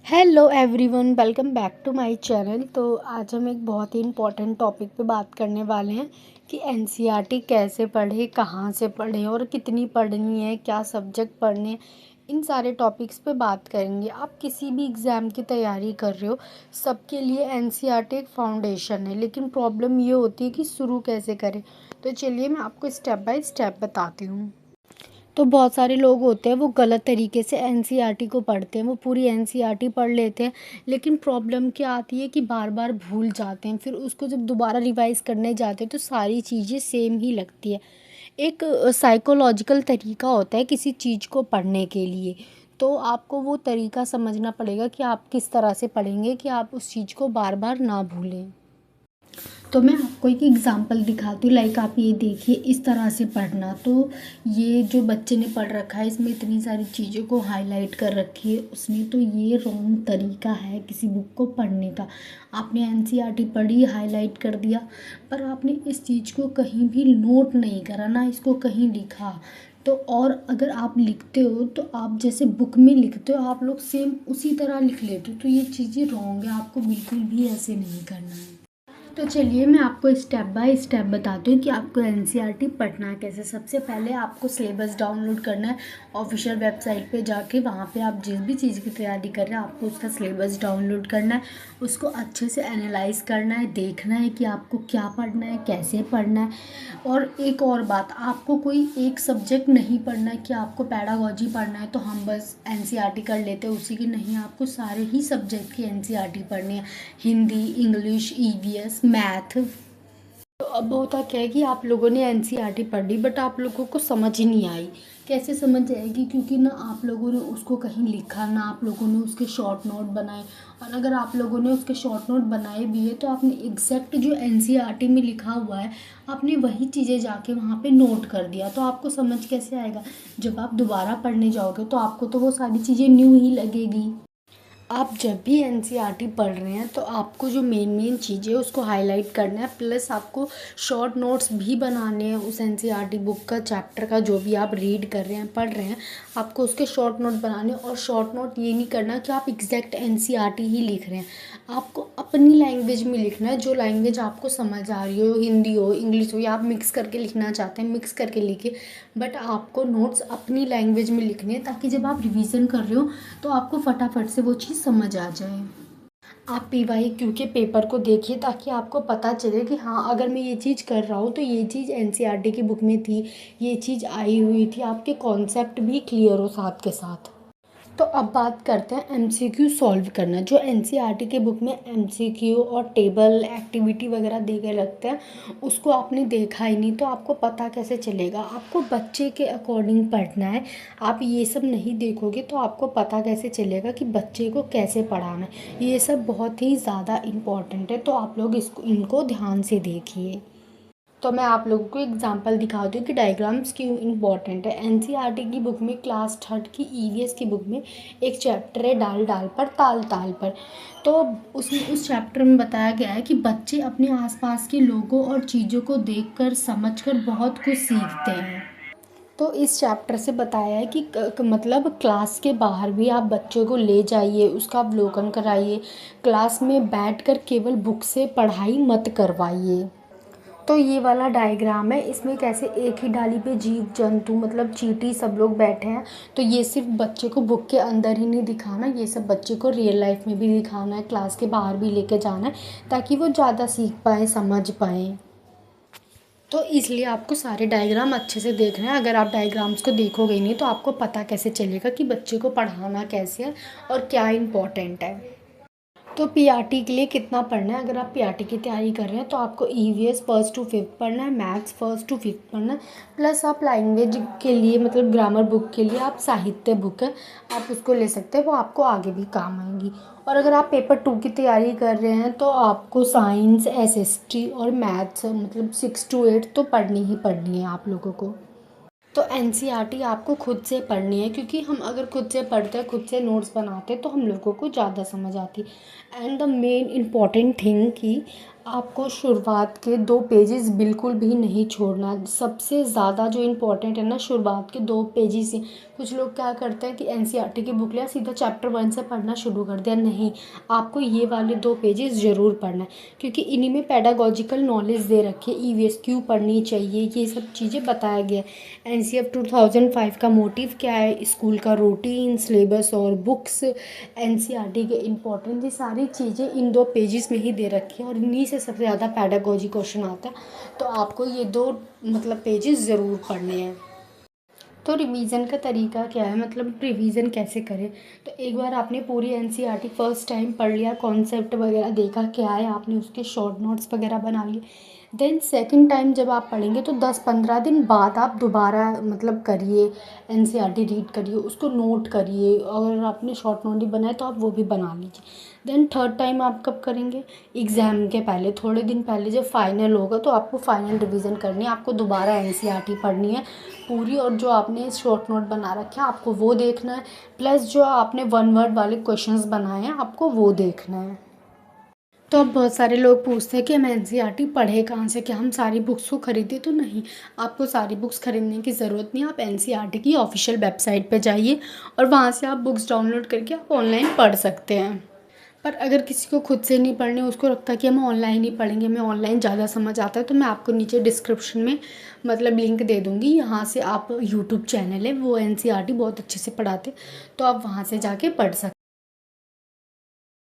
Hello everyone, welcome back to my channel. तो आज हम एक बहुत ही इम्पोर्टेंट टॉपिक पे बात करने वाले हैं कि एनसीईआरटी कैसे पढ़े, कहाँ से पढ़े और कितनी पढ़नी है, क्या सब्जेक्ट पढ़ने हैं। इन सारे टॉपिक्स पे बात करेंगे। आप किसी भी एग्ज़ाम की तैयारी कर रहे हो, सबके लिए एनसीईआरटी एक फाउंडेशन है, लेकिन प्रॉब्लम ये होती है कि शुरू कैसे करें। तो चलिए मैं आपको स्टेप बाय स्टेप बताती हूँ। तो बहुत सारे लोग होते हैं वो गलत तरीके से एनसीईआरटी को पढ़ते हैं, वो पूरी एनसीईआरटी पढ़ लेते हैं, लेकिन प्रॉब्लम क्या आती है कि बार बार भूल जाते हैं। फिर उसको जब दोबारा रिवाइज करने जाते हैं तो सारी चीज़ें सेम ही लगती है। एक साइकोलॉजिकल तरीका होता है किसी चीज़ को पढ़ने के लिए। तो आपको वो तरीका समझना पड़ेगा कि आप किस तरह से पढ़ेंगे कि आप उस चीज़ को बार बार ना भूलें। तो मैं आपको एक एग्ज़ाम्पल दिखाती हूँ। लाइक आप ये देखिए, इस तरह से पढ़ना। तो ये जो बच्चे ने पढ़ रखा है, इसमें इतनी सारी चीज़ों को हाईलाइट कर रखी है उसने। तो ये रॉन्ग तरीका है किसी बुक को पढ़ने का। आपने एनसीईआरटी पढ़ी, हाईलाइट कर दिया, पर आपने इस चीज़ को कहीं भी नोट नहीं करा, ना इसको कहीं लिखा। तो और अगर आप लिखते हो तो आप जैसे बुक में लिखते हो, आप लोग सेम उसी तरह लिख लेते हो। तो ये चीज़ें रॉन्ग है, आपको बिल्कुल भी ऐसे नहीं करना है। तो चलिए मैं आपको स्टेप बाय स्टेप बताती हूँ कि आपको एनसीईआरटी पढ़ना है कैसे। सबसे पहले आपको सिलेबस डाउनलोड करना है ऑफिशियल वेबसाइट पे जाके। वहाँ पे आप जिस भी चीज़ की तैयारी कर रहे हैं आपको उसका सिलेबस डाउनलोड करना है, उसको अच्छे से एनालाइज करना है, देखना है कि आपको क्या पढ़ना है, कैसे पढ़ना है। और एक और बात, आपको कोई एक सब्जेक्ट नहीं पढ़ना है कि आपको पैडागॉजी पढ़ना है तो हम बस एनसीईआरटी कर लेते हैं उसी की। नहीं, आपको सारे ही सब्जेक्ट की एनसीईआरटी पढ़नी है। Hindi, English, EVS, math. तो अब होता क्या है कि आप लोगों ने एनसीईआरटी पढ़ ली, बट आप लोगों को समझ ही नहीं आई। कैसे समझ आएगी? क्योंकि ना आप लोगों ने उसको कहीं लिखा, ना आप लोगों ने उसके शॉर्ट नोट बनाए। और अगर आप लोगों ने उसके शॉर्ट नोट बनाए भी है तो आपने एग्जैक्ट जो एनसीईआरटी में लिखा हुआ है आपने वही चीज़ें जाके वहाँ पे नोट कर दिया। तो आपको समझ कैसे आएगा? जब आप दोबारा पढ़ने जाओगे तो आपको तो वो सारी चीज़ें न्यू ही लगेगी। आप जब भी एनसीईआरटी पढ़ रहे हैं तो आपको जो मेन मेन चीज़ें उसको हाईलाइट करना है, प्लस आपको शॉर्ट नोट्स भी बनाने हैं उस एनसीईआरटी बुक का, चैप्टर का, जो भी आप रीड कर रहे हैं, पढ़ रहे हैं। आपको उसके शॉर्ट नोट बनाने हैं। और शॉर्ट नोट ये नहीं करना कि आप एग्जैक्ट एनसीईआरटी ही लिख रहे हैं। आपको अपनी लैंग्वेज में लिखना है, जो लैंग्वेज आपको समझ आ रही हो, हिंदी हो, इंग्लिश हो, या आप मिक्स करके लिखना चाहते हैं मिक्स करके लिखिए। बट आपको नोट्स अपनी लैंग्वेज में लिखने हैं ताकि जब आप रिवीजन कर रहे हो तो आपको फटाफट से वो चीज़ समझ आ जाए। आप पीवाईक्यू के पेपर को देखिए ताकि आपको पता चले कि हाँ, अगर मैं ये चीज़ कर रहा हूँ तो ये चीज़ एनसीईआरटी की बुक में थी, ये चीज़ आई हुई थी। आपके कॉन्सेप्ट भी क्लियर हो साथ के साथ। तो अब बात करते हैं एमसीक्यू सॉल्व करना। जो एनसीईआरटी के बुक में एमसीक्यू और टेबल एक्टिविटी वगैरह दे के रखते हैं, उसको आपने देखा ही नहीं तो आपको पता कैसे चलेगा? आपको बच्चे के अकॉर्डिंग पढ़ना है। आप ये सब नहीं देखोगे तो आपको पता कैसे चलेगा कि बच्चे को कैसे पढ़ाना है? ये सब बहुत ही ज़्यादा इम्पॉर्टेंट है, तो आप लोग इनको ध्यान से देखिए। तो मैं आप लोगों को एग्जांपल दिखाती हूँ कि डायग्राम्स क्यों इम्पॉर्टेंट है। एनसीईआरटी की बुक में, क्लास थर्ड की ईवीएस की बुक में एक चैप्टर है डाल डाल पर ताल ताल पर। तो उसमें उस चैप्टर में बताया गया है कि बच्चे अपने आसपास के लोगों और चीज़ों को देखकर समझकर बहुत कुछ सीखते हैं। तो इस चैप्टर से बताया है कि मतलब क्लास के बाहर भी आप बच्चों को ले जाइए, उसका अवलोकन कराइए। क्लास में बैठकर केवल बुक से पढ़ाई मत करवाइए। तो ये वाला डायग्राम है, इसमें कैसे एक ही डाली पे जीव जंतु मतलब चींटी सब लोग बैठे हैं। तो ये सिर्फ बच्चे को बुक के अंदर ही नहीं दिखाना, ये सब बच्चे को रियल लाइफ में भी दिखाना है, क्लास के बाहर भी लेके जाना है, ताकि वो ज़्यादा सीख पाए, समझ पाए। तो इसलिए आपको सारे डायग्राम अच्छे से देखना है। अगर आप डायग्राम्स को देखोगे ही नहीं तो आपको पता कैसे चलेगा कि बच्चे को पढ़ाना कैसे है और क्या इम्पोर्टेंट है। तो पीआरटी के लिए कितना पढ़ना है? अगर आप पीआरटी की तैयारी कर रहे हैं तो आपको ईवीएस फर्स्ट टू फिफ्थ पढ़ना है, मैथ्स फर्स्ट टू फिफ्थ पढ़ना है। प्लस आप लैंग्वेज के लिए मतलब ग्रामर बुक के लिए आप साहित्य बुक है, आप उसको ले सकते हैं, वो आपको आगे भी काम आएंगी। और अगर आप पेपर 2 की तैयारी कर रहे हैं तो आपको साइंस, एसएसटी और मैथ्स मतलब 6 to 8 तो पढ़नी ही पढ़नी है आप लोगों को। तो एनसीईआरटी आपको खुद से पढ़नी है, क्योंकि हम अगर खुद से पढ़ते हैं, खुद से नोट्स बनाते हैं तो हम लोगों को ज़्यादा समझ आती है। And the main important thing कि आपको शुरुआत के 2 पेजेस बिल्कुल भी नहीं छोड़ना। सबसे ज़्यादा जो इम्पोर्टेंट है ना, शुरुआत के 2 पेजेस ही। कुछ लोग क्या करते हैं कि एनसीईआरटी की बुक लिया, सीधा चैप्टर 1 से पढ़ना शुरू कर दिया। नहीं, आपको ये वाले 2 पेजेस ज़रूर पढ़ना है, क्योंकि इन्हीं में पेडागॉजिकल नॉलेज दे रखी है। ईवीएस क्यों पढ़नी चाहिए, ये सब चीज़ें बताया गया है। एनसीएफ 2005 का मोटिव क्या है, स्कूल का रूटीन, सिलेबस और बुक्स, एनसीईआरटी के इम्पोर्टेंट, ये सारी चीज़ें इन 2 पेजेस में ही दे रखी है और इन्हीं से सबसे ज़्यादा पेडागॉजी क्वेश्चन आता है। तो आपको ये 2 मतलब पेजेस ज़रूर पढ़ने हैं। तो रिवीजन का तरीका क्या है, मतलब रिवीजन कैसे करें। तो एक बार आपने पूरी एनसीईआरटी फर्स्ट टाइम पढ़ लिया, कॉन्सेप्ट वगैरह देखा क्या है, आपने उसके शॉर्ट नोट्स वगैरह बना लिए। देन सेकंड टाइम जब आप पढ़ेंगे तो 10-15 दिन बाद आप दोबारा मतलब करिए, एनसीईआरटी रीड करिए, उसको नोट करिए। अगर आपने शॉर्ट नोट ही बनाए तो आप वो भी बना लीजिए। देन थर्ड टाइम आप कब करेंगे, एग्ज़ाम के पहले, थोड़े दिन पहले जब फाइनल होगा तो आपको फाइनल रिवीजन करनी है। आपको दोबारा एनसीईआरटी पढ़नी है पूरी, और जो आपने शॉर्ट नोट बना रखे हैं आपको वो देखना है, प्लस जो आपने 1 वर्ड वाले क्वेश्चंस बनाए हैं आपको वो देखना है। तो अब बहुत सारे लोग पूछते हैं कि हम एनसीईआरटी पढ़े कहाँ से, क्या हम सारी बुक्स को खरीदें। तो नहीं, आपको सारी बुक्स खरीदने की ज़रूरत नहीं। आप एनसीईआरटी की ऑफिशियल वेबसाइट पे जाइए और वहाँ से आप बुक्स डाउनलोड करके आप ऑनलाइन पढ़ सकते हैं। पर अगर किसी को खुद से नहीं पढ़ने, उसको लगता है कि हम ऑनलाइन ही पढ़ेंगे, हमें ऑनलाइन ज़्यादा समझ आता है, तो मैं आपको नीचे डिस्क्रिप्शन में मतलब लिंक दे दूँगी। यहाँ से आप यूट्यूब चैनल है, वो एनसीईआरटी बहुत अच्छे से पढ़ाते, तो आप वहाँ से जाके पढ़ सकते हैं।